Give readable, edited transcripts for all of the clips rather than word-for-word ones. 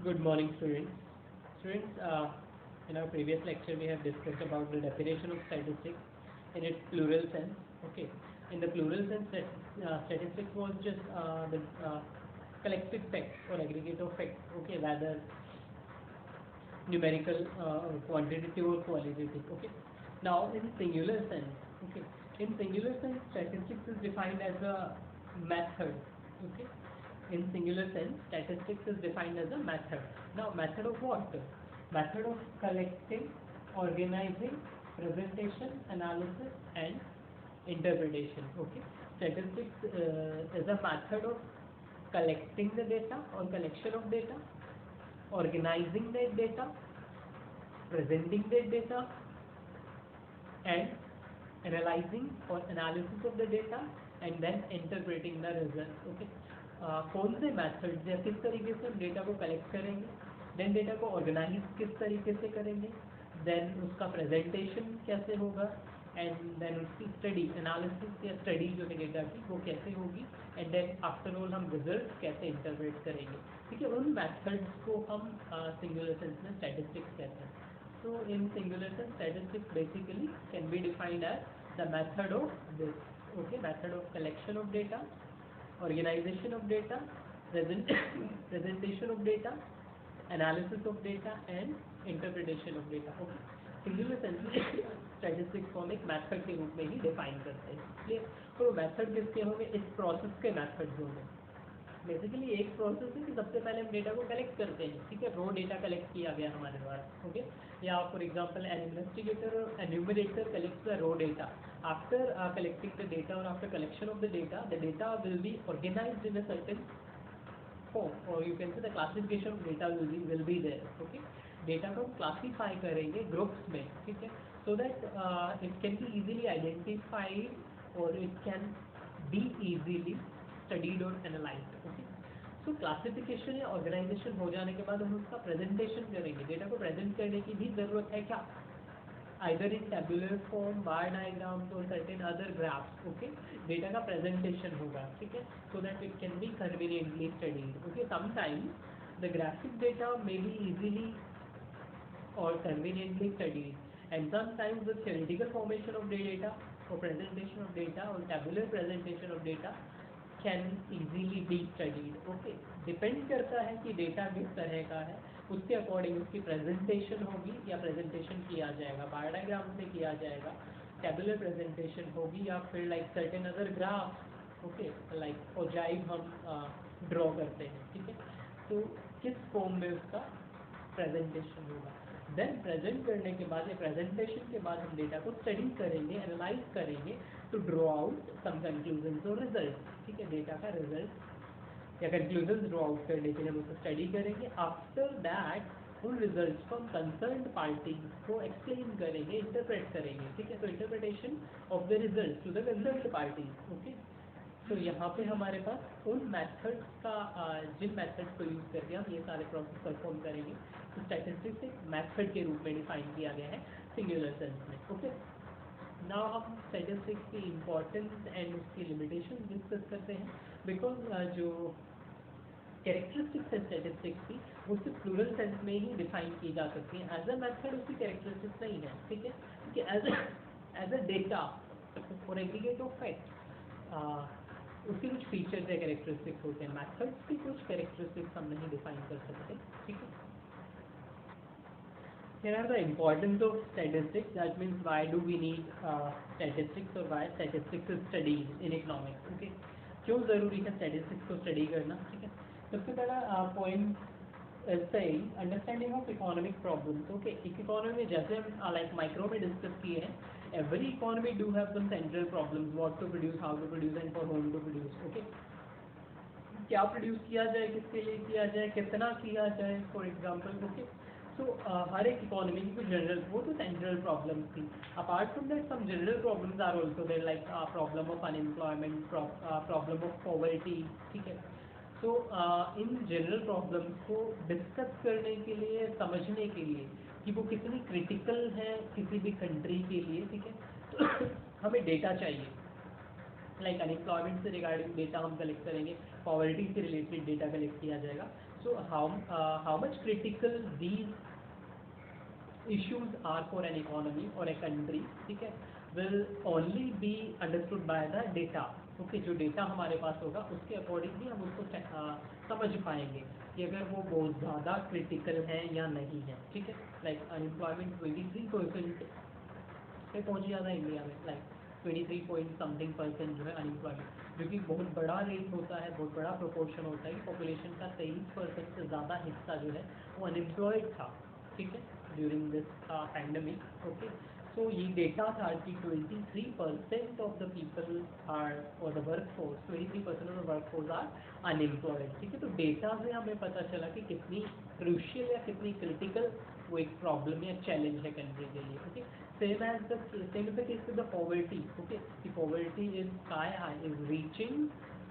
Good morning, students. Students, in our previous lecture, we have discussed about the definition of statistics in its plural sense. Okay. In the plural sense, statistics was just the collective facts or aggregate of facts. Okay, rather numerical, quantitative or qualitative. Okay. Now, in singular sense, okay, in singular sense, statistics is defined as a method. Okay. In singular sense, statistics is defined as a method. Now, method of what? Method of collecting, organizing, presentation, analysis, and interpretation. Okay. Statistics is a method of collecting the data or collection of data, organizing that data, presenting that data, and analyzing or analysis of the data, and then interpreting the results. Okay. कौन से methods या किस तरीके से हम data को collect करेंगे, then data को ऑर्गेनाइज किस तरीके से करेंगे, देन उसका प्रेजेंटेशन कैसे होगा, एंड देन उसकी स्टडी एनालिसिस या स्टडी जो है डेटा की वो कैसे होगी, एंड देन आफ्टर ऑल हम रिजल्ट कैसे इंटरप्रेट करेंगे. ठीक है, उन मेथड्स को हम सिंगुलर सेंस में स्टैटिस्टिक्स कहते हैं. So in singular sense, statistics basically can be defined as the method of this. Okay, method of collection of data, organization of data, presentation of data, analysis of data, and interpretation of data. Okay, singular sense में statistics को हम एक method के रूप में ही define करते हैं. Clear? तो method किसके होंगे? इस process के methods होंगे. बेसिकली एक प्रोसेस है कि सबसे पहले हम डेटा को कलेक्ट करते हैं. ठीक है, रो डेटा कलेक्ट किया गया हमारे द्वारा. ओके, या फॉर एग्जांपल एन इन्वेस्टिगेटर और enumerator collects the raw data. After collecting the data और after collection of the data will be organised in a certain form, और you can say the classification of data will be there. Okay, data को classify करेंगे groups में. ठीक है, so that it can be easily identified और it can be easily studied और analysed. Okay, so classification या organisation हो जाने के बाद हम उसका प्रेजेंटेशन करेंगे. डेटा को प्रेजेंट करने की भी ज़रूरत है क्या? Either in tabular form, bar diagrams और certain other graphs. Okay, data का प्रेजेंटेशन होगा. ठीक है, so that it can be conveniently studied. Okay, sometimes the graphic data may be easily और conveniently studied, and sometimes the theoretical formation of data और presentation of data और tabular presentation of data can easily be studied. Okay, depend करता है कि data किस तरह का है, उसके अकॉर्डिंग उसकी प्रेजेंटेशन होगी या प्रेजेंटेशन किया जाएगा, बार डायग्राम से किया जाएगा, टेबुलर प्रेजेंटेशन होगी, या फिर like certain other graph. Okay, like ogive हम ड्रॉ करते हैं. ठीक है, तो किस फॉर्म में उसका प्रेजेंटेशन होगा. देन प्रेजेंट करने के बाद या प्रेजेंटेशन के बाद हम डेटा को स्टडी करेंगे, एनालाइज करेंगे to draw out some conclusions और रिजल्ट. ठीक है, डेटा का रिजल्ट या कंक्लूजन्स ड्रॉ आउट करने के लिए हम उसको स्टडी करेंगे. आफ्टर दैट उन रिजल्ट्स को हम कंसर्न्ड पार्टीज को एक्सप्लेन करेंगे, इंटरप्रेट करेंगे. ठीक है, तो interpretation of the result to the concerned parties. Okay, तो यहाँ पे हमारे पास उन मेथड्स का जिन मेथड्स को यूज़ करके हम ये सारे प्रोसेस परफॉर्म करेंगे, तो स्टैटिस्टिक्स एक मेथड के रूप में डिफाइन किया गया है सिंगुलर सेंस में. ओके, नाउ हम स्टैटिस्टिक्स की इम्पोर्टेंस एंड उसकी लिमिटेशन डिस्कस करते हैं. बिकॉज जो कैरेक्टरिस्टिक्स है स्टैटिस्टिक्स की वो सिर्फ प्लूरल सेंस में ही डिफाइन की जा सकती है. एज अ मेथड उसकी कैरेक्टरिस्टिक्स नहीं है. ठीक है, क्योंकि एज अ डेटा और एग्रीगेट ऑफ फैक्ट उसके कुछ फीचर्स या कैरेक्टरिस्टिक्स होते हैं. मेथड्स की कुछ कैरेक्टरिस्टिक्स हम नहीं डिफाइन कर सकते. ठीक है, here are the importance of statistics. That means why do we need statistics or why statistics is studied in economics. Okay, क्यों ज़रूरी है statistics को स्टडी करना. ठीक है, सबसे पहला point saying understanding of economic problems. Okay, एक इकोनॉमी में जैसे हम लाइक माइक्रो में डिस्कस किए हैं, every economy do have some central problems, what to produce, how to produce and for whom to produce. Okay, क्या प्रोड्यूस किया जाए, किसके लिए किया जाए, कितना किया जाए, फॉर एग्जाम्पल. ओके, तो हर एक इकोनॉमी की कुछ जनरल, वो तो सेंट्रल प्रॉब्लम्स थी. Apart from that some general problems are also there, like problem of unemployment, problem of poverty. ठीक है, तो इन जनरल प्रॉब्लम्स को डिस्कस करने के लिए, समझने के लिए कि वो कितनी क्रिटिकल है किसी भी कंट्री के लिए. ठीक है, तो हमें डेटा चाहिए. लाइक अनएम्प्लॉयमेंट से रिगार्डिंग डेटा हम कलेक्ट करेंगे, पॉवर्टी से रिलेटेड डेटा कलेक्ट किया जाएगा. So how much critical these issues are for an economy or a country, ठीक है, will only be understood by the data. Okay, जो डेटा हमारे पास होगा उसके अकॉर्डिंगली हम उसको समझ पाएंगे कि अगर वो बहुत ज़्यादा क्रिटिकल है या नहीं है, ठीक है. लाइक अनएम्प्लॉयमेंट 23% पे पहुँच जाता है इंडिया में, लाइक 23 पॉइंट समथिंग परसेंट जो है अनएम्प्लॉयमेंट, जो कि बहुत बड़ा रेट होता है, बहुत बड़ा प्रोपोर्शन होता है कि पॉपुलेशन का 23% से ज़्यादा हिस्सा जो है वो अनएम्प्लॉयड था, ठीक है, during this pandemic. Okay, so ये डेटा था कि 23% ऑफ द पीपल आर, और the work force 23% of the work force are unemployed, ठीक है. तो डेटा से हमें पता चला कि कितनी क्रूशियल या कितनी क्रिटिकल वो एक प्रॉब्लम या चैलेंज है कंट्री के लिए. Okay, same as the case with the poverty. Okay, the poverty is sky high, is reaching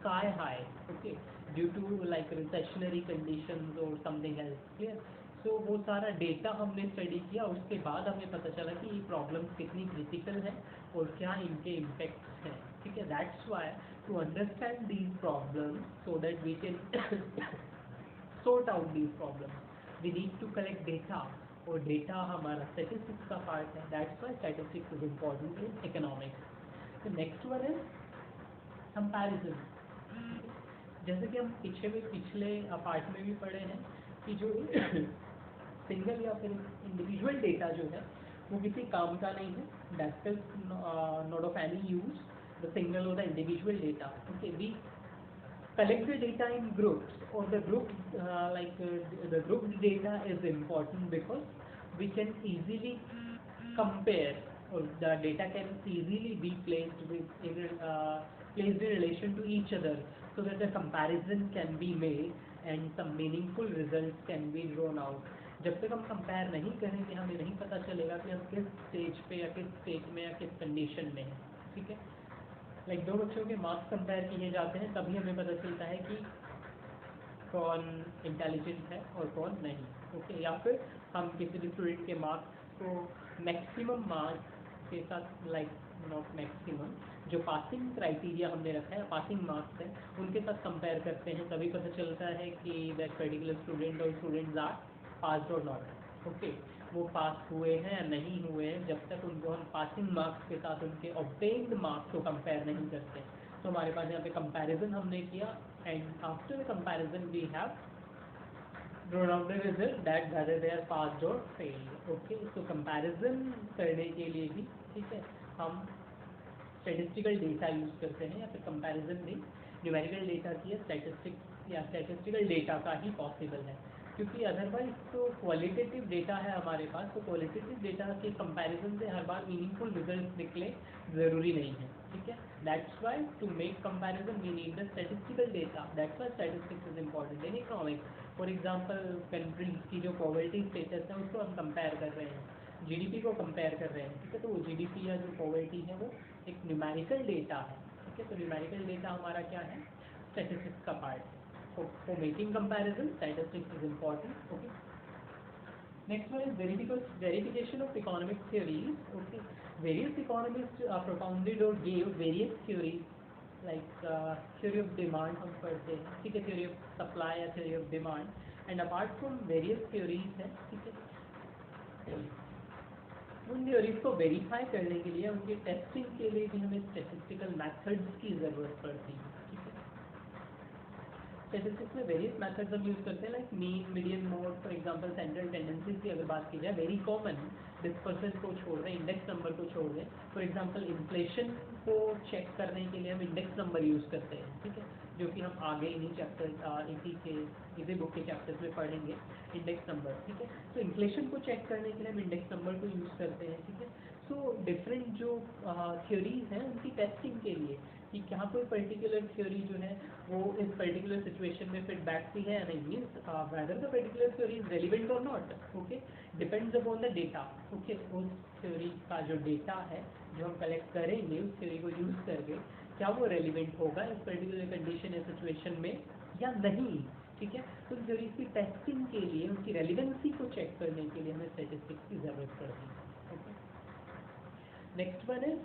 sky high. Okay, due to like recessionary conditions or something else. Clear? So वो सारा data हमने study किया, उसके बाद हमें पता चला कि ये प्रॉब्लम्स कितनी क्रिटिकल है और क्या इनके इम्पैक्ट्स हैं, ठीक है. That's why to understand these problems so that we can sort out these problems we need to collect data, और डेटा हमारा स्टैटिस्टिक्स का पार्ट है. That's why statistics is important in economics. तो नेक्स्ट वन इज कंपैरिजन. जैसे कि हम पिछले part में भी पढ़े हैं कि जो सिंगल या फिर इंडिविजुअल डेटा जो है वो किसी काम का नहीं है. That is not of any use, the single और the individual data. Okay, we collect the data in groups, or the the group data is important because we can easily compare, or the data can easily be placed in relation to each other, so that the comparison can be made and some meaningful results can be drawn out. जब तक हम compare नहीं करेंगे हमें नहीं पता चलेगा कि हम किस स्टेज पे या किस स्टेज में या किस कंडीशन में हैं, ठीक है. लाइक दो बच्चों के मार्क्स कंपेयर किए जाते हैं तभी हमें पता चलता है कि कौन इंटेलिजेंट है और कौन नहीं. ओके, या फिर हम किसी भी स्टूडेंट के मार्क्स को मैक्सिमम मार्क्स के साथ, लाइक नॉट मैक्सिमम, जो पासिंग क्राइटेरिया हमने रखा है, पासिंग मार्क्स है, उनके साथ कंपेयर करते हैं, तभी पता चलता है कि दैट पर्टिकुलर स्टूडेंट और स्टूडेंट्स आर पास्ड और नॉट. ओके, वो पास हुए हैं या नहीं हुए हैं, जब तक उनको हम पासिंग मार्क्स के साथ उनके ऑब्टेन्ड मार्क्स को कंपेयर नहीं करते. तो हमारे पास यहाँ पे कंपैरिजन हमने किया, and after the comparison we have drawn out the result that whether they are passed और फेल्ड. ओके, तो कंपैरिजन करने के लिए भी, ठीक है, हम स्टैटिस्टिकल डेटा यूज़ करते हैं, या फिर कंपैरिजन भी न्यूमेरिकल डेटा की या स्टैटिस्टिकल डेटा का ही पॉसिबल है, क्योंकि अदरवाइज तो क्वालिटेटिव डेटा है हमारे पास, तो क्वालिटेटिव डेटा के कंपैरिजन से हर बार मीनिंगफुल रिजल्ट निकले ज़रूरी नहीं है, ठीक है. That's why to make comparison we need the statistical data. That's why statistics is important in economics. For example countries की जो पॉवर्टी स्टेटस है उसको हम कंपेयर कर रहे हैं, जीडीपी को कंपेयर कर रहे हैं, ठीक है. तो वो जीडीपी या जो पॉवर्टी है वो एक न्यूमेरिकल डेटा है, ठीक है. तो न्यूमेरिकल डेटा हमारा क्या है, स्टैटिस्टिक्स का पार्ट है. For making comparison, statistics is important. Okay. Next one is verification of economic theories. Okay. Various economists propounded or gave various theories, like theory of demand हम पढ़ते हैं, ठीक है, theory of supply या theory of demand. And apart from various theories है, ठीक है, उन theories को verify करने के लिए, उनके testing के लिए भी हमें statistical methods की ज़रूरत पड़ती है, ठीक है. स्टैटिस्टिक्स में वेरियस मेथड्स हम यूज़ करते हैं, like mean, median, mode. For example central tendencies की अगर बात की जाए, वेरी कॉमन, डिस्पर्सन को छोड़ दें, इंडेक्स नंबर को छोड़ दें. फॉर एग्जांपल इन्फ्लेशन को चेक करने के लिए हम इंडेक्स नंबर यूज़ करते हैं, ठीक है, जो कि हम आगे इन्हीं चैप्टर इसी बुक के चैप्टर्स में पढ़ेंगे, इंडेक्स नंबर, ठीक है. तो इन्फ्लेशन को चेक करने के लिए हम इंडेक्स नंबर को यूज़ करते हैं, ठीक है. सो डिफरेंट जो थ्योरीज हैं उनकी टेस्टिंग के लिए कि क्या कोई पर्टिकुलर थ्योरी जो है वो इस पर्टिकुलर सिचुएशन में फिट बैठती है या नहीं, means whether the particular theory is relevant और not. Okay, depends upon the data. Okay, उस थ्योरी का जो डेटा है जो हम कलेक्ट करेंगे उस थ्योरी को यूज़ करके, क्या वो रेलिवेंट होगा इस पर्टिकुलर कंडीशन या सिचुएशन में या नहीं, ठीक है. तो थ्योरी की टेस्टिंग के लिए, उसकी रेलिवेंसी को चेक करने के लिए हमें स्टैटिस्टिक्स की ज़रूरत पड़ती है. Okay, next one is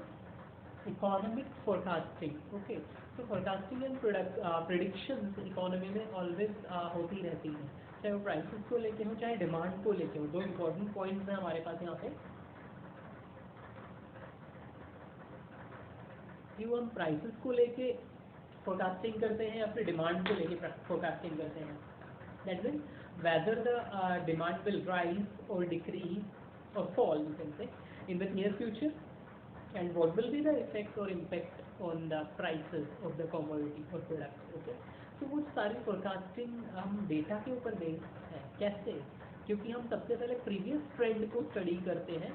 economic forecasting. Okay, तो फोरकास्टिंग एंड प्रिडिक्शंस इकोनॉमी में ऑलवेज होती रहती हैं, चाहे वो प्राइसेस को लेके हो चाहे डिमांड को लेके हो। दो इम्पोर्टेंट पॉइंट्स हैं हमारे पास यहाँ पे कि वो हम प्राइसेस को लेके फोरकास्टिंग करते हैं या फिर डिमांड को लेके फोरकास्टिंग करते हैं। That mean whether the demand will rise और डिक्रीज और फॉल यू कैन से in the near future, and what will be the effect or impact on the prices of the commodity or product। okay, तो वो सारी forecasting हम data के ऊपर based है। कैसे? क्योंकि हम सबसे पहले प्रीवियस ट्रेंड को स्टडी करते हैं,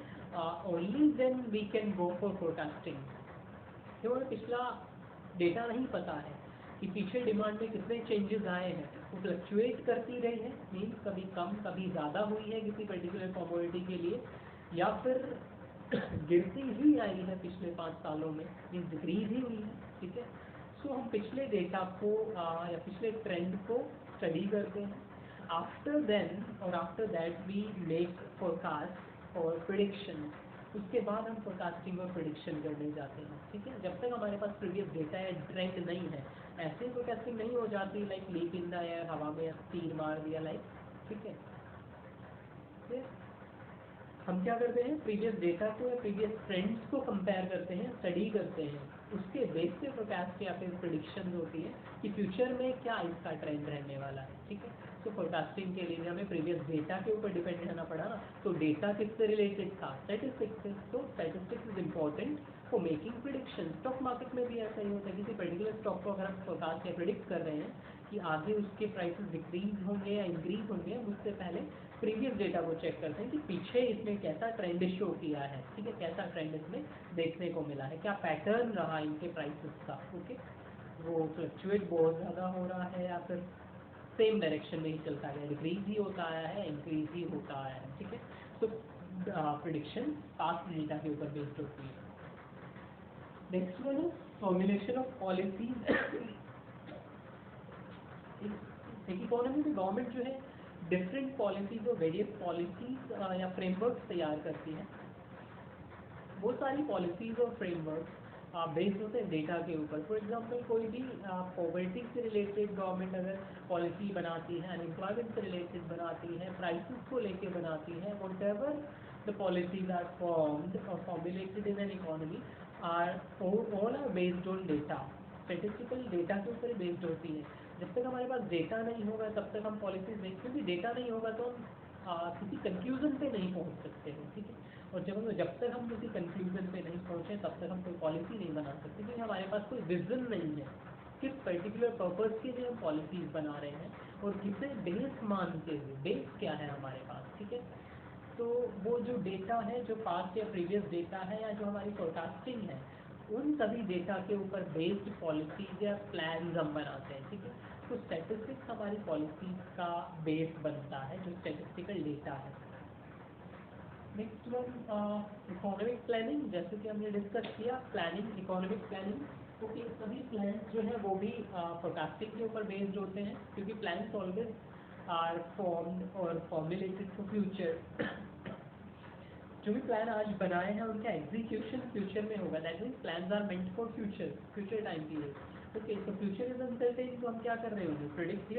only then we can go for forecasting. तो हमें पिछला डेटा नहीं पता है कि पीछे डिमांड में कितने चेंजेस आए हैं, वो फ्लक्चुएट करती रही है, मीन्स कभी कम कभी ज़्यादा हुई है किसी पर्टिकुलर कमोडिटी के लिए, या फिर गिरती ही आई है पिछले 5 सालों में, मीन्स डिक्रीज ही हुई है। ठीक है, सो हम पिछले डेटा को या पिछले ट्रेंड को स्टडी करते हैं। आफ्टर देन और after that we make forecast और प्रिडिक्शन। उसके बाद हम फोरकास्टिंग और प्रिडिक्शन करने जाते हैं। ठीक है, जब तक हमारे पास प्रीवियस डेटा या ट्रेंड नहीं है, ऐसे फोरकास्टिंग नहीं हो जाती like leap in the air, हवा में तीर मार दिया लाइक। ठीक है, हम क्या करते हैं, प्रीवियस डेटा को या प्रीवियस ट्रेंड्स को कंपेयर करते हैं, स्टडी करते हैं, उसके बेस पे फोरकास्ट या फिर प्रेडिक्शन होती है कि फ्यूचर में क्या इसका ट्रेंड रहने वाला है। ठीक है, तो फोरकास्टिंग के लिए हमें प्रीवियस डेटा के ऊपर डिपेंड रहना पड़ा ना, तो डेटा किससे रिलेटेड था, स्टैटिस्टिक्स से। तो statistics is important for making prediction. Stock market में भी ऐसा ही होता है, किसी पर्टिकुलर स्टॉक को अगर हम फोरकास्ट या प्रिडिक्ट कर रहे हैं कि आगे उसके प्राइसेस डिक्रीज होंगे या इंक्रीज होंगे, उससे पहले प्रीवियस डेटा को चेक करते हैं कि पीछे इसमें कैसा ट्रेंड शो किया है। ठीक है, कैसा ट्रेंड इसमें देखने को मिला है, क्या पैटर्न रहा इनके प्राइसेस का। ओके, वो फ्लक्चुएट बहुत ज़्यादा हो रहा है या फिर सेम डायरेक्शन में ही चलता है, डिक्रीज ही होता आया है, इंक्रीज ही होता आया है। ठीक है, तो प्रिडिक्शन पास्ट डेटा के ऊपर बेस्ड होती है। नेक्स्ट वन है फॉर्मुलेशन ऑफ पॉलिसीज। एक इकोनॉमी में गवर्नमेंट जो है डिफरेंट पॉलिसीज और वेरियस पॉलिसीज या फ्रेमवर्क तैयार करती है। वो सारी पॉलिसीज और फ्रेमवर्क बेस्ड होते हैं डेटा के ऊपर। फॉर एग्जांपल कोई भी पॉवर्टी से रिलेटेड गवर्नमेंट अगर पॉलिसी बनाती है, अनएम्प्लॉयमेंट से रिलेटेड बनाती है, प्राइसेस को लेके बनाती है, whatever the policies are formed और formulated in an economy are all are based on data. Statistical data के ऊपर बेस्ड होती है। जब तक हमारे पास डेटा नहीं होगा तब तक हम पॉलिसीज नहीं, क्योंकि डेटा नहीं होगा तो हम किसी कंक्लूजन पे नहीं पहुंच सकते हैं। ठीक है, और जब तक हम किसी कंक्लूजन पे नहीं पहुंचे तब तक हम कोई पॉलिसी नहीं बना सकते, क्योंकि हमारे पास कोई विजन नहीं है किस पर्टिकुलर पर्पस के लिए हम पॉलिसीज बना रहे हैं और किसे बेस मानते हुए, बेस क्या है हमारे पास। ठीक है, तो वो जो डेटा है, जो पास्ट या प्रीवियस डेटा है या जो हमारी फोरकास्टिंग है, उन सभी डेटा के ऊपर बेस्ड पॉलिसीज या प्लान हम बनाते हैं। ठीक है, तो स्टैटिस्टिक्स हमारी पॉलिसीज का बेस बनता है, जो स्टैटिस्टिकल डेटा है। Next one economic planning. जैसे कि हमने डिस्कस किया प्लानिंग, इकोनॉमिक प्लानिंग, तो ये सभी प्लान जो है वो भी फोरकास्टिंग के ऊपर बेस्ड होते हैं, क्योंकि प्लान्स ऑलवेज आर फॉर्म्ड और फॉर्मुलेटेड फॉर फ्यूचर। जो भी प्लान आज बनाए हैं उनका एग्जीक्यूशन फ्यूचर में होगा। That means plans are meant for future, future time period. Okay, तो फ्यूचर इज अनसर्टेन, तो हम क्या कर रहे होंगे, प्रेडिक्ट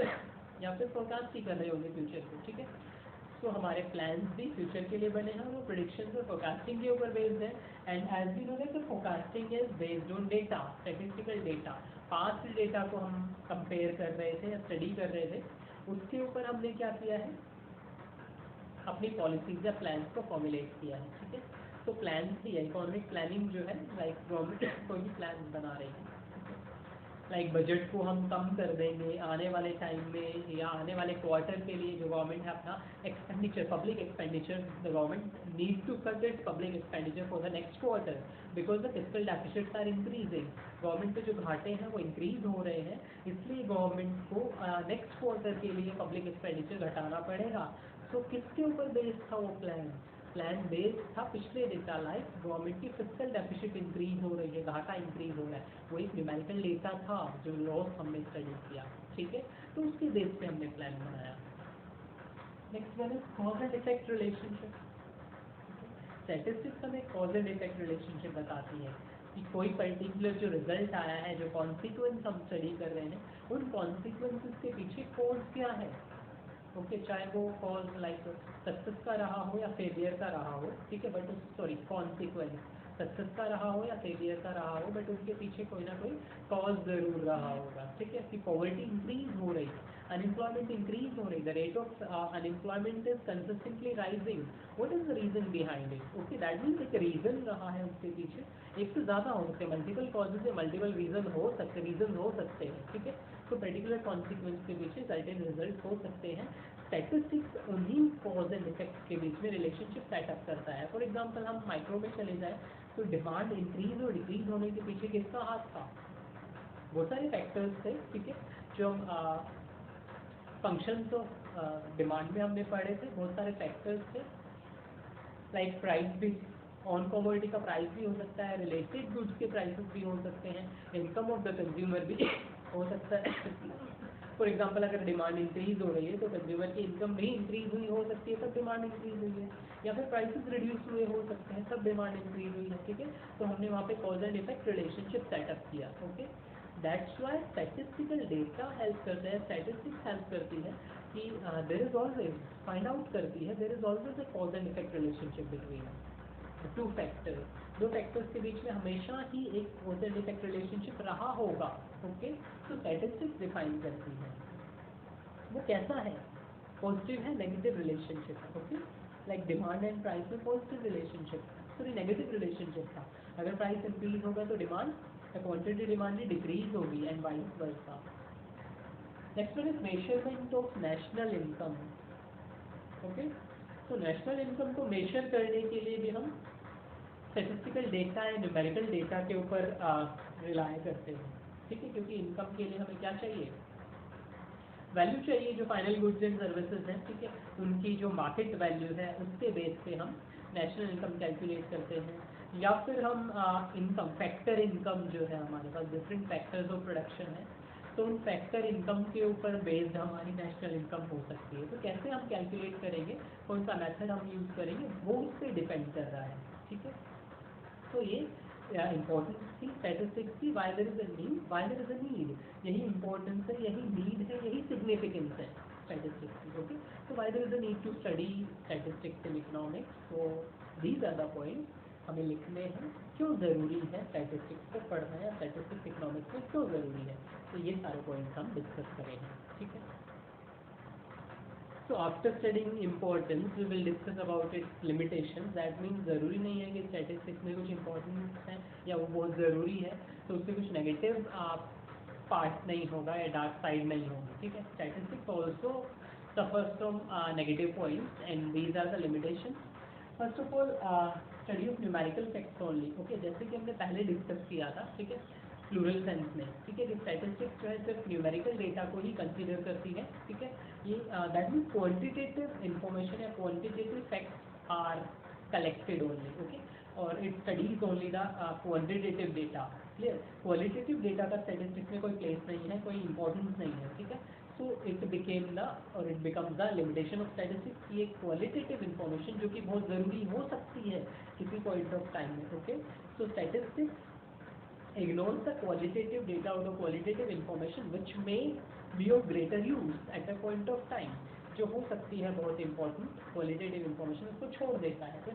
या फिर फोरकास्ट ही कर रहे होंगे फ्यूचर को। ठीक है, तो हमारे प्लान्स भी फ्यूचर के लिए बने हैं और वो प्रेडिक्शन और फोरकास्टिंग के ऊपर बेस्ड है। And as we know that forecasting is based on data, statistical data. Past data को हम कंपेयर कर रहे थे या स्टडी कर रहे थे, उसके ऊपर हमने क्या किया है, अपनी पॉलिसीज या प्लान्स को फॉर्मुलेट किया है। ठीक है, तो प्लान्स ही है इकोनॉमिक प्लानिंग जो है, लाइक गवर्नमेंट कोई भी प्लान बना रही है, लाइक बजट को हम कम कर देंगे आने वाले टाइम में या आने वाले क्वार्टर के लिए। जो गवर्नमेंट है अपना expenditure, public expenditure, the government need to cut its public expenditure for the next quarter because the fiscal deficits are increasing. Government के जो घाटे हैं वो इंक्रीज हो रहे हैं, इसलिए गवर्नमेंट को नेक्स्ट क्वार्टर के लिए पब्लिक एक्सपेंडिचर घटाना पड़ेगा। तो किसके ऊपर बेस्ड था वो प्लान? प्लान बेस्ड था पिछले डेटा, लाइक गवर्नमेंट की फिस्कल डेफिसिट इंक्रीज हो रही है, घाटा इंक्रीज हो रहा है, वो एक न्यूमेरिकल डेटा था जो लॉस हमने स्टडी किया। ठीक है, तो उसके बेस पे हमने प्लान बनाया। Next one is cause and effect relationship. Statistics हमें कॉज एंड इफेक्ट रिलेशनशिप बताती है कि कोई पर्टिकुलर जो रिजल्ट आया है, जो कॉन्सिक्वेंस हम स्टडी कर रहे हैं, उन कॉन्सिक्वेंसेस के पीछे कॉज क्या है। ओके, चाहे वो कॉज लाइक सक्सेस का रहा हो या फेलियर का रहा हो, ठीक है, बट सॉरी कॉन्सिक्वेंस सक्सेस का रहा हो या फेलियर का रहा हो, बट उसके पीछे कोई ना कोई कॉज जरूर रहा होगा। ठीक है, कि पॉवर्टी इंक्रीज हो रही है, अनएम्प्लॉयमेंट इंक्रीज हो रही, the rate of unemployment is consistently rising, what is the reason behind it. Okay, that means एक रीजन रहा है उसके पीछे, एक से ज़्यादा हो सकते हैं, मल्टीपल कॉजेज से मल्टीपल रीजन हो सकते हैं। ठीक है, तो पर्टिकुलर कॉन्सिक्वेंस के पीछे सर्टेन रिजल्ट हो सकते हैं। स्टैटिस्टिक्स उन्हीं कॉज एंड इफेक्ट के बीच में रिलेशनशिप सेटअप करता है। फॉर एग्जांपल हम माइक्रो में चले जाएं तो डिमांड इंक्रीज और डिक्रीज होने के पीछे किसका हाथ था। बहुत सारे फैक्टर्स थे। ठीक है, जो हम फंक्शंस ऑफ डिमांड में हमने पढ़े थे, बहुत सारे फैक्टर्स थे, लाइक प्राइस भी, ऑन कमोडिटी का प्राइस भी हो सकता है, रिलेटेड गुड्स के प्राइसेस भी हो सकते हैं, इनकम ऑफ द कंज्यूमर भी हो सकता है। फॉर एग्जांपल अगर डिमांड इंक्रीज हो रही है तो कंज्यूमर की इनकम भी इंक्रीज हुई हो सकती है, तब डिमांड इंक्रीज हुई है, या फिर प्राइसेस रिड्यूस हुए हो सकते हैं, तब डिमांड इंक्रीज हुई है। ठीक है, तो हमने वहाँ पे cause and effect relationship setup किया। Okay, that's why statistical data help करते हैं, स्टैटिस्टिक्स हेल्प करती है कि there is always find out करती है, there is always a cause and effect relationship between two factors. दो फैक्टर्स के बीच में हमेशा ही एक कॉज एंड इफेक्ट रिलेशनशिप रहा होगा। ओके, तो स्टैटिस्टिक्स डिफाइन करती है वो कैसा है, पॉजिटिव है, नेगेटिव रिलेशनशिप है। Okay, like demand and price में positive relationship, sorry negative relationship था। अगर प्राइस इंक्रीज होगा तो डिमांड, क्वांटिटी डिमांड डिक्रीज होगी and vice versa. Next one is measurement of national income. Okay, तो नेशनल इनकम को measure करने के लिए भी हम स्टैटिस्टिकल डेटा या न्यूमेरिकल डेटा के ऊपर रिलाय करते हैं। ठीक है, क्योंकि इनकम के लिए हमें क्या चाहिए, वैल्यू चाहिए, जो फाइनल गुड्स एंड सर्विसेज हैं, ठीक है, उनकी जो मार्केट वैल्यू है उसके बेस पे हम नेशनल इनकम कैलकुलेट करते हैं। या फिर हम इनकम फैक्टर इनकम जो है, हमारे पास डिफरेंट फैक्टर्स ऑफ प्रोडक्शन है, तो उन फैक्टर इनकम के ऊपर बेस्ड हमारी नेशनल इनकम हो सकती है। तो कैसे हम कैलकुलेट करेंगे, कौन सा मेथड हम यूज़ करेंगे, वो उस पर डिपेंड कर रहा है। ठीक है, तो ये इम्पोर्टेंस थी स्टैटिस्टिक्स की, why there is a need, why there is a need, यही इम्पोर्टेंस है, यही नीड है, यही सिग्निफिकेंस है स्टैटिस्टिक्स की। ओके, तो why there is a need to study statistics in economics. तो दीज आर द पॉइंट्स हमें लिखने हैं, क्यों ज़रूरी है स्टैटिस्टिक्स को पढ़ना या स्टैटिस्टिक्स इकोनॉमिक्स में क्यों ज़रूरी है। तो ये सारे पॉइंट्स हम डिस्कस करेंगे। ठीक है, So after studying importance, we will discuss about its limitations. That means ज़रूरी नहीं है कि स्टैटिस्टिक्स में कुछ इम्पोर्टेंस है या वो बहुत ज़रूरी है तो उससे कुछ नेगेटिव पार्ट नहीं होगा या डार्क साइड नहीं होगी। ठीक है, statistics also suffers from negative points and these are the limitations. First of all, study of numerical facts only. Okay, जैसे कि हमने पहले डिस्कस किया था, ठीक है, प्लूरल सेंस में। ठीक है, कि स्टैटिस्टिक्स जो है सिर्फ न्यूमेरिकल डेटा को ही कंसीडर करती है। ठीक है, ये दैट मीन्स क्वांटिटेटिव इंफॉर्मेशन या quantitative facts are collected only. Okay, और it studies only the quantitative data. Clear, qualitative data का स्टैटिस्टिक्स में कोई प्लेस नहीं है, कोई इंपॉर्टेंस नहीं है। ठीक है, सो इट बिकेम द और it becomes the limitation of statistics की एक क्वालिटेटिव इंफॉर्मेशन जो कि बहुत ज़रूरी हो सकती है किसी पॉइंट ऑफ टाइम में। Okay, so statistics ignores the qualitative data or the qualitative information which may be of greater use at a point of time, जो हो सकती है बहुत इंपॉर्टेंट क्वालिटेटिव इंफॉर्मेशन, उसको छोड़ देता है। तो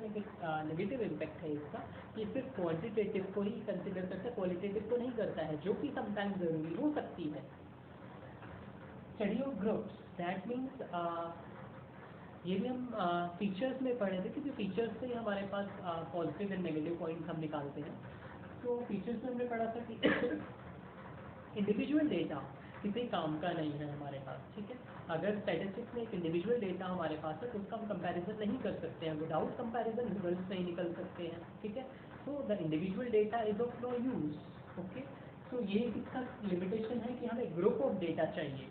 नेगेटिव इम्पैक्ट है इसका कि सिर्फ क्वांटिटेटिव को ही कंसिडर करता है, क्वालिटेटिव को नहीं करता है, जो कि समटाइम्स ज़रूरी हो सकती है। Study of groups, that means ये भी हम फीचर्स में पढ़े थे, क्योंकि फीचर्स से ही हमारे पास पॉजिटिव एंड नेगेटिव पॉइंट्स हम निकालते हैं। तो फीचर्स में हमने पढ़ा था कि इंडिविजुअल डेटा किसी काम का नहीं है हमारे पास। ठीक है, अगर स्टैटिस्टिक्स में एक इंडिविजुअल डेटा हमारे पास है तो उसका हम कंपैरिजन नहीं कर सकते हैं, विदाउट कंपैरिजन रिजल्ट्स नहीं निकल सकते हैं। ठीक है, तो the individual data is of no use. Okay, तो ये इसका लिमिटेशन है कि हमें ग्रुप ऑफ डेटा चाहिए,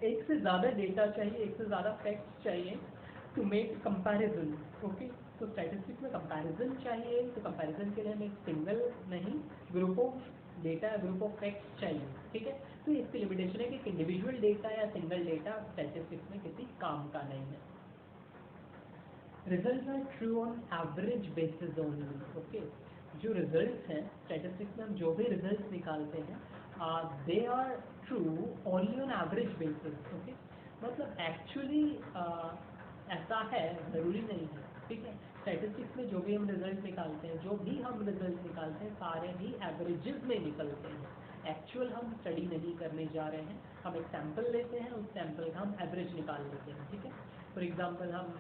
एक से ज़्यादा डेटा चाहिए, एक से ज़्यादा फैक्ट्स चाहिए टू मेक कंपैरिजन। ओके, तो स्टैटिस्टिक्स में कंपैरिजन चाहिए, तो कंपैरिजन के लिए हमें सिंगल नहीं, group of data, group of facts चाहिए। ठीक है, तो इसकी लिमिटेशन है कि इंडिविजुअल डेटा या सिंगल डेटा स्टैटिस्टिक्स में किसी काम का नहीं है। Results are true on average basis only. Okay, जो रिजल्ट्स हैं स्टैटिस्टिक्स में, हम जो भी रिजल्ट्स निकालते हैं they are true only on average basis. Okay, मतलब एक्चुअली ऐसा है, ज़रूरी नहीं है। ठीक है, स्टैटिस्टिक्स में जो भी हम रिजल्ट निकालते हैं, जो भी हम रिजल्ट निकालते हैं, सारे ही एवरेजेस में निकलते हैं। एक्चुअल हम स्टडी नहीं करने जा रहे हैं, हम एक सैंपल लेते हैं, उस सैंपल का हम एवरेज निकाल लेते हैं। ठीक है, फॉर एग्जांपल हम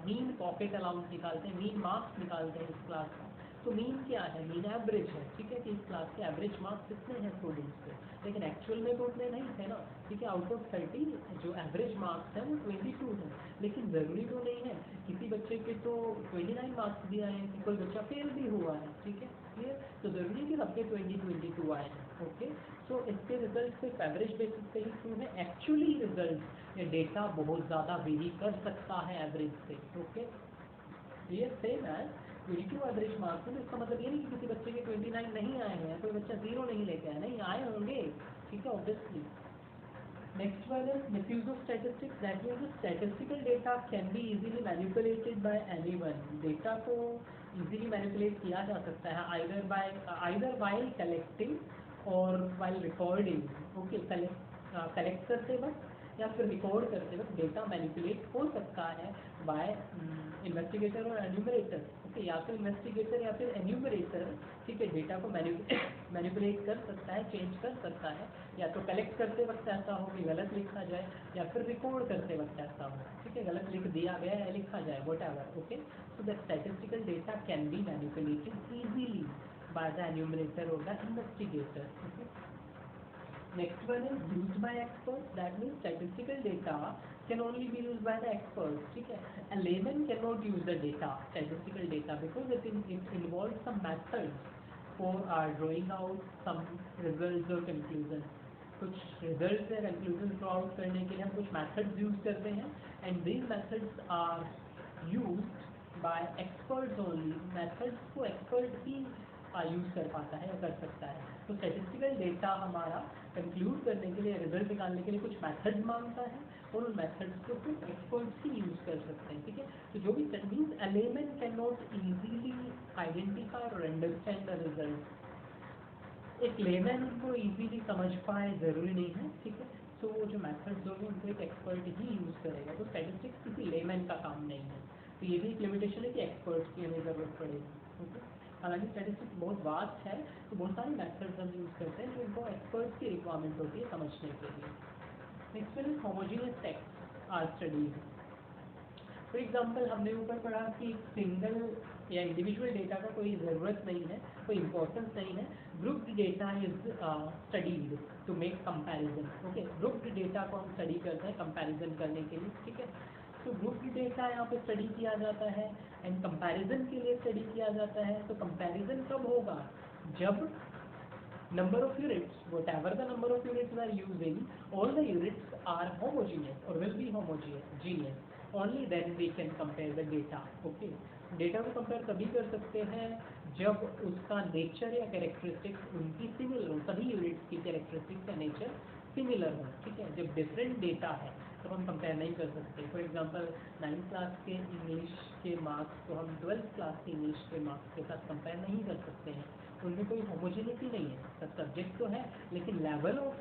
मीन पॉकेट अलाउंस निकालते हैं, मीन मार्क्स निकालते हैं इस क्लास का। तो मीन क्या है? मीन एवरेज है। ठीक है, कि इस क्लास के एवरेज मार्क्स कितने हैं स्टूडेंट्स के, लेकिन एक्चुअल में तो उतने नहीं थे ना। ठीक है, आउट ऑफ 30 जो एवरेज मार्क्स हैं वो 22 हैं, लेकिन ज़रूरी तो नहीं है। किसी बच्चे के तो 29 मार्क्स भी आए हैं, कोई बच्चा फेल भी हुआ है। ठीक है, क्लियर? तो ज़रूरी है कि सबके 22 आए हैं। ओके, तो इसके रिजल्ट सिर्फ एवरेज बेसिस पे ही ट्रू है। एक्चुअली रिजल्ट या डेटा बहुत ज़्यादा वेरी कर सकता है एवरेज से। ओके, ये सेम है 22 एवरेज मार्क्स है, तो इसका मतलब ये नहीं कि किसी बच्चे के 29 नहीं आए हैं, कोई बच्चा 0 नहीं लेके आया, नहीं आए होंगे। ठीक है, obviously. Next one is misuse of statistics, that means statistical data can be easily manipulated bye anyone. Data को इजीली मैनिपुलेट किया जा सकता है आइदर वाइल कलेक्टिंग और वाइल रिकॉर्डिंग। ओके, कलेक्ट करते वक्त या फिर रिकॉर्ड करते वक्त डेटा मैनिपुलेट हो सकता है बाय इन्वेस्टिगेटर और एन्यूमरेटर। ओके, या तो इन्वेस्टिगेटर या फिर एन्यूमरेटर, ठीक है, डेटा को मैनिपुलेट कर सकता है, चेंज कर सकता है। या तो कलेक्ट करते वक्त ऐसा हो कि गलत लिखा जाए, या फिर रिकॉर्ड करते वक्त ऐसा हो, ठीक है, गलत लिख दिया गया है, लिखा जाए, whatever. Okay, so the statistical data can be manipulated easily by the enumerator और the investigator. Okay, next one is used by experts, that means statistical data can only be used by the experts. ठीक है, a layman cannot use the data, statistical data, because it involves some methods for drawing out some results or conclusions. कुछ results या conclusions draw out करने के लिए हम कुछ methods use करते हैं, and these methods are used by experts only. methods को expert ही यूज़ कर पाता है या कर सकता है। तो स्टैटिस्टिकल डेटा हमारा कंक्लूड करने के लिए, रिजल्ट निकालने के लिए कुछ मेथड्स मांगता है, और उन मेथड्स को कुछ एक्सपर्ट्स ही यूज़ कर सकते हैं। ठीक है, तो जो भी that means a lemon can not easily identify और अंडरस्टैंड द रिजल्ट। एक लेमन को इजीली समझ पाए ज़रूरी नहीं है। ठीक है, तो वो जो मेथड्स होंगे उनको एक एक्सपर्ट ही यूज़ करेगा। तो स्टैटिस्टिक्स किसी लेमन का काम नहीं है। तो ये भी एक लिमिटेशन है कि एक्सपर्ट्स की हमें ज़रूरत पड़ेगी। ओके, हालांकि स्टैटिस्टिक्स बहुत वास्ट है, तो बहुत सारे मेथड्स हम यूज़ करते हैं जिनको एक्सपर्ट्स की रिक्वायरमेंट होती है समझने के लिए। Next one is homogeneous text or studies. For example, हमने ऊपर पढ़ा कि सिंगल या इंडिविजुअल डेटा का कोई ज़रूरत नहीं है, कोई इंपॉर्टेंस नहीं है। Grouped data is studied to make comparison. Okay, grouped data को हम स्टडी करते हैं कंपैरिजन करने के लिए। ठीक है, तो ग्रुप्ड डेटा यहाँ पे स्टडी किया जाता है एंड कंपैरिजन के लिए स्टडी किया जाता है। तो कंपैरिजन कब होगा? जब number of units, whatever the number of units we are using, all the units are homogeneous or will be homogeneous, only then we can compare the data. Okay, data को compare तभी कर सकते हैं जब उसका नेचर या characteristics उनकी similar हो, सभी यूनिट्स की कैरेक्टरिस्टिक्स का नेचर सिमिलर हो। ठीक है, जब डिफरेंट डेटा है तो हम कंपेयर नहीं कर सकते। फॉर एग्जांपल 9th क्लास के इंग्लिश के मार्क्स को हम 12th क्लास के इंग्लिश के मार्क्स के साथ कंपेयर नहीं कर सकते हैं, उनमें कोई होमोजेनिटी नहीं है। सब सब्जेक्ट तो है, लेकिन लेवल ऑफ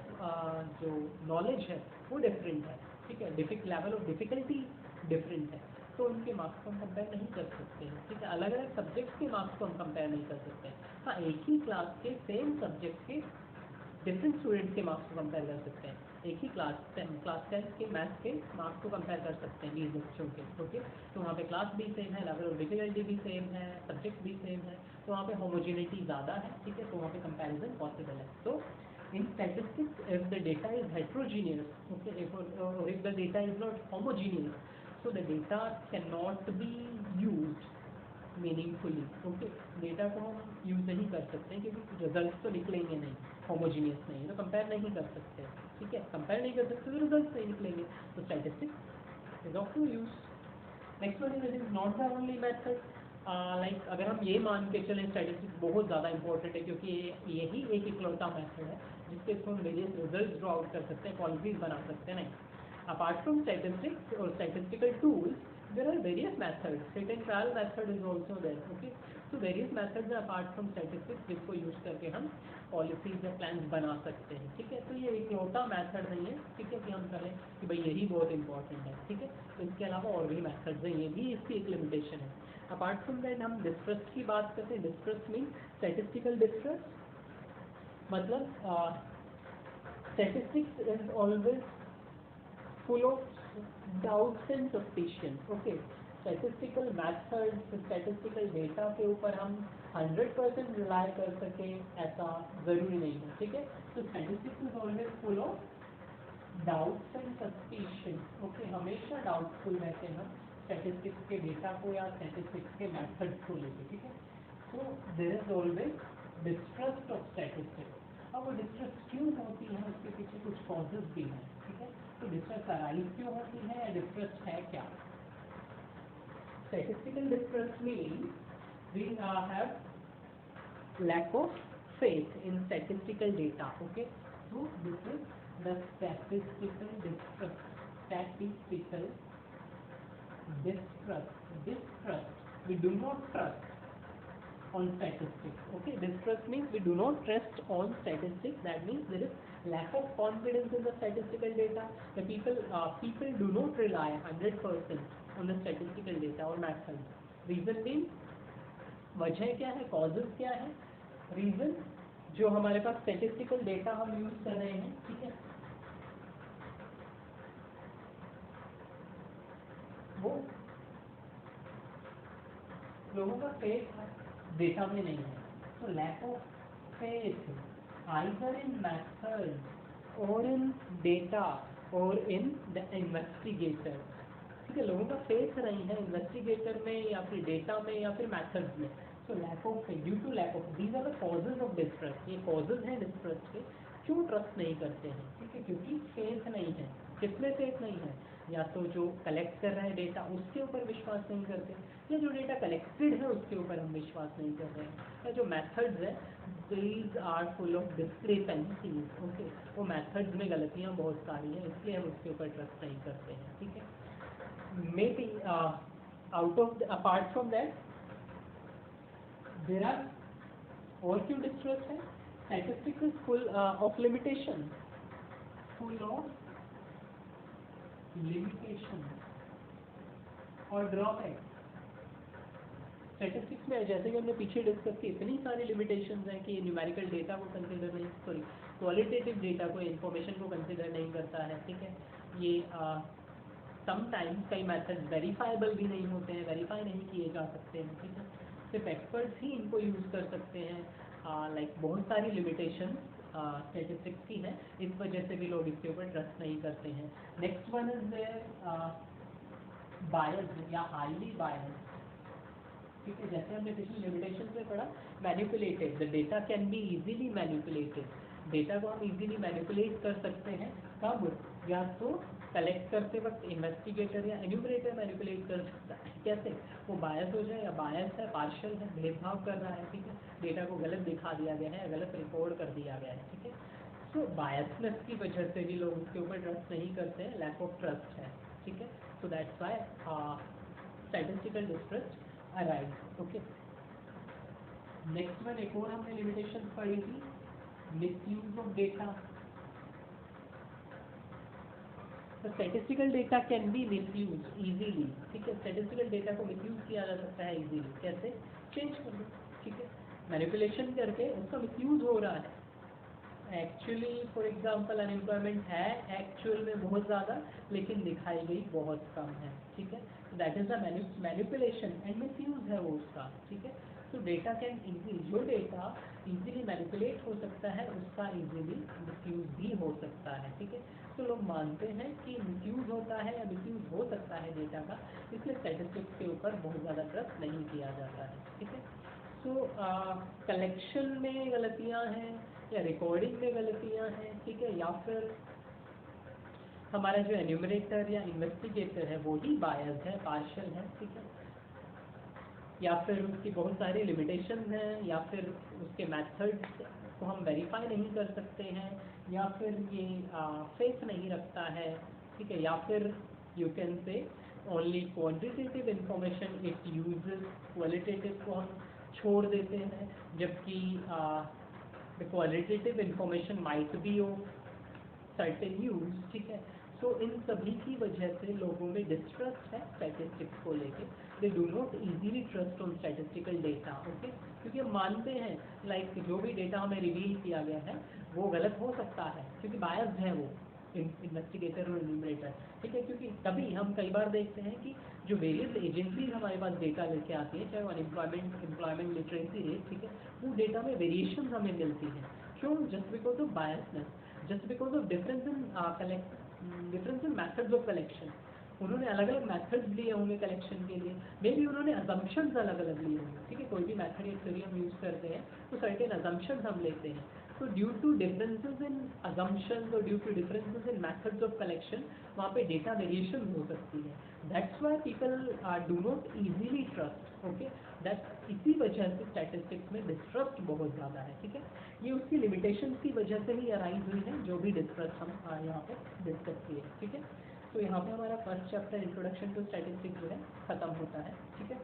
जो नॉलेज है वो डिफरेंट है। ठीक है, लेवल ऑफ डिफ़िकल्टी डिफरेंट है, तो उनके मार्क्स को हम कंपेयर नहीं कर सकते हैं। ठीक है, अलग अलग सब्जेक्ट्स के मार्क्स को हम कंपेयर नहीं कर सकते हैं। हाँ, एक ही क्लास के सेम सब्जेक्ट के डिफरेंट स्टूडेंट्स के मार्क्स को कंपेयर कर सकते हैं। एक ही क्लास 10th के मैथ्स के मार्क्स को कंपेयर कर सकते हैं 20 बच्चों के। ओके, तो वहाँ पे क्लास भी सेम है, लेवल ऑफ डिफिकल्टी भी सेम है, सब्जेक्ट भी सेम है, तो वहाँ पे होमोजेनिटी ज़्यादा है। ठीक है, तो वहाँ पे कंपैरिजन पॉसिबल है। तो in statistics, if the data is heterogeneous, okay, if the data is not homogeneous, so the data cannot be used meaningfully. Okay, data को हम यूज़ नहीं कर सकते क्योंकि रिजल्ट तो निकलेंगे नहीं, होमोजीनियस नहीं, तो कंपेयर नहीं कर सकते। ठीक है, कंपेयर नहीं कर सकते तो रिजल्ट नहीं निकलेंगे। तो statistics is of to use. Next one is not the only method. Like अगर हम ये मान के चलें स्टैटिस्टिक्स बहुत ज़्यादा इंपॉर्टेंट है क्योंकि यही एक इकलौता मेथड है जिसके थ्रू हम वेरियस रिजल्ट ड्रॉ आउट कर सकते हैं, पॉलिसीज बना सकते हैं। नहीं, अपार्ट फ्रॉम स्टैटिस्टिक्स और statistical tools there are various methods. Fit and trial method is also there. Okay, तो various methods apart from statistics जिसको यूज करके हम पॉलिसीज या प्लान्स बना सकते हैं, ठीक है। तो ये इकलौता मेथड नहीं है, ठीक है, कि हम कहें कि भाई यही बहुत इंपॉर्टेंट है, ठीक है। तो इसके अलावा और भी मेथड्स हैं, ये भी इसकी एक लिमिटेशन है। अपार्ट फ्रॉम दैट हम डिस्ट्रस्ट की बात करते हैं। डिस्ट्रस्ट मीन स्टैटिस्टिकल डिस्ट्रस्ट, मतलब statistics is always full of doubts and suspicion, okay। statistical methods, statistical data के ऊपर हम 100% rely कर सके ऐसा ज़रूरी नहीं है, ठीक है। तो statistics is always full of doubts and suspicion, okay। हमेशा doubtful रहते हैं हम statistics के data को या statistics के methods को लेके, ठीक है। So there is always distrust of statistics। अब वो डिस्ट्रेस क्यों होती है, उसके पीछे कुछ कॉजेज भी हैं, ठीक है। तो डिस्ट्रेस अराइज क्यों होती है या डिस्ट्रेस है क्या? Statistical distress mean we have lack of faith in statistical data, okay। So this is the statistical distrust, statistical distrust, we do not trust on statistics, okay। Distrust means we do not trust on statistics, that means there is lack of confidence in the statistical data। The people do not rely 100% on the statistical data or methods। reason being, वजह क्या है, causes क्या है? reason जो हमारे पास statistical data हम use कर रहे हैं, ठीक है, वो लोगों का फेथ डेटा में नहीं है। तो lack of faith either in method और इन डेटा और इन द इन्वेस्टिगेटर, ठीक है। लोगों का फेथ नहीं है इन्वेस्टिगेटर में या फिर डेटा में या फिर मेथड्स में। So lack of faith, due to lack of, these are the causes of distrust. ये कॉजेज हैं डिस्ट्रस्ट के, क्यों ट्रस्ट नहीं करते हैं, ठीक है, क्योंकि फेथ नहीं है। किसमें फेथ नहीं है? या तो जो कलेक्ट कर रहे हैं डेटा उसके ऊपर विश्वास नहीं करते, या जो डेटा कलेक्टेड है उसके ऊपर हम विश्वास नहीं कर रहे हैं, या जो मेथड्स है these are full of discrepancies, okay. वो मेथड्स में गलतियाँ बहुत सारी हैं, इसलिए हम उसके ऊपर ट्रस्ट नहीं करते हैं, ठीक है। Maybe out of apart from that there are और क्यों डिस्ट्रस्ट है? Statistics is full of limitation, full of limitation और ड्रॉबैक। स्टैटिस्टिक्स में जैसे कि हमने पीछे डिस्कस की, इतनी सारी लिमिटेशंस हैं कि न्यूमेरिकल डेटा को कंसिडर नहीं, सॉरी क्वालिटेटिव डेटा को, इन्फॉर्मेशन को कंसिडर नहीं करता है, ठीक है। ये समटाइम्स कई मेथड्स वेरीफाइबल भी नहीं होते हैं, वेरीफाई नहीं किए जा सकते हैं, ठीक है। सिर्फ एक्सपर्ट्स ही इनको यूज़ कर सकते हैं। लाइक बहुत सारी लिमिटेशन स्टैटिस्टिक्स की है, इस वजह से भी लोग इसके ऊपर ट्रस्ट नहीं करते हैं। नेक्स्ट वन इज देयर बायस या हाईली बायस, ठीक है। जैसे हमने पिछली लिमिटेशन में पढ़ा, manipulated, the data can be easily manipulated. Data को हम इजीली मैनिपुलेट कर सकते हैं, कब? या तो कलेक्ट करते वक्त इन्वेस्टिगेटर या एन्यूमरेटर मैनिपुलेट कर सकता है, कैसे? वो बायस हो जाए, या बायस है, पार्शियल है, भेदभाव कर रहा है, ठीक है, डेटा को गलत दिखा दिया गया है, गलत रिकॉर्ड कर दिया गया है, ठीक है। सो बायसनेस की वजह से भी लोग उसके ऊपर ट्रस्ट नहीं करते हैं, लैक ऑफ ट्रस्ट है, ठीक है। So that's why statistical distrust arise, okay. Next one, एक और हमने लिमिटेशन पढ़ी थी, मिसयूज ऑफ डेटा। तो statistical data can B misuse easily, ठीक है। स्टैटिस्टिकल डेटा को मिसयूज किया जा सकता है इजीली, कैसे? चेंज कर दो, ठीक है, मैनिपुलेशन करके उसका मिसयूज हो रहा है। एक्चुअली फॉर एग्जांपल अनएम्प्लॉयमेंट है एक्चुअल में बहुत ज़्यादा, लेकिन दिखाई गई बहुत कम है, ठीक है। That is the manipulation and misuse है वो उसका, ठीक है। तो डेटा कैन इजीली, जो डेटा इजीली मैनिपुलेट हो सकता है उसका इजीली मिसयूज भी हो सकता है, ठीक है। तो लोग मानते हैं कि मिसयूज होता है या मिसयूज हो सकता है डेटा का, इसलिए स्टैटिस्टिक्स के ऊपर बहुत ज़्यादा ट्रस्ट नहीं किया जाता है, ठीक है। सो कलेक्शन में गलतियाँ हैं या रिकॉर्डिंग में गलतियाँ हैं, ठीक है, या फिर हमारा जो एन्यूमरेटर या इन्वेस्टिगेटर है वो ही बायस्ड है, पार्शियल है, ठीक है, या फिर उसकी बहुत सारी लिमिटेशन हैं, या फिर उसके मेथड्स को हम वेरीफाई नहीं कर सकते हैं, या फिर ये फेथ नहीं रखता है, ठीक है, या फिर यू कैन से only quantitative information it uses, qualitative को हम छोड़ देते हैं, जबकि the qualitative information might be of certain use, ठीक है। सो इन सभी की वजह से लोगों में डिस्ट्रस्ट है स्टैटिस्टिक्स को लेके, they do not easily trust on statistical data, okay, क्योंकि हम मानते हैं लाइक जो भी डेटा हमें रिवील किया गया है वो गलत हो सकता है, क्योंकि बायस्ड है वो इन्वेस्टिगेटर और इन्यूमरेटर, ठीक है। क्योंकि तभी हम कई बार देखते हैं कि जो वेरियस एजेंसीज हमारे पास डेटा लेके आती है, चाहे वो एम्प्लॉयमेंट लिटरेसी रेट, ठीक है, वो डेटा में वेरिएशन हमें मिलती है। क्यों? Just because of biasness, just because of difference in methods of collection. उन्होंने अलग अलग मैथड्स लिए होंगे कलेक्शन के लिए, मे बी उन्होंने अजम्पशंस अलग अलग लिए होंगे, ठीक है। कोई भी मैथड या थ्योरी हम यूज़ करते हैं तो सर्टेन अजम्पशंस हम लेते हैं, तो due to differences in assumptions और due to differences in methods of collection वहाँ पे डेटा वेरिएशन हो सकती है। That's why people do not easily trust, okay, that इसी वजह से स्टैटिस्टिक्स में डिस्ट्रस्ट बहुत ज़्यादा है, ठीक है। ये उसकी लिमिटेशंस की वजह से ही अराइज हुई है, जो भी डिस्ट्रस्ट हम यहाँ पे डिस्कस किए, ठीक है। तो यहाँ पे हमारा first chapter introduction to statistics जो है ख़त्म होता है, ठीक है।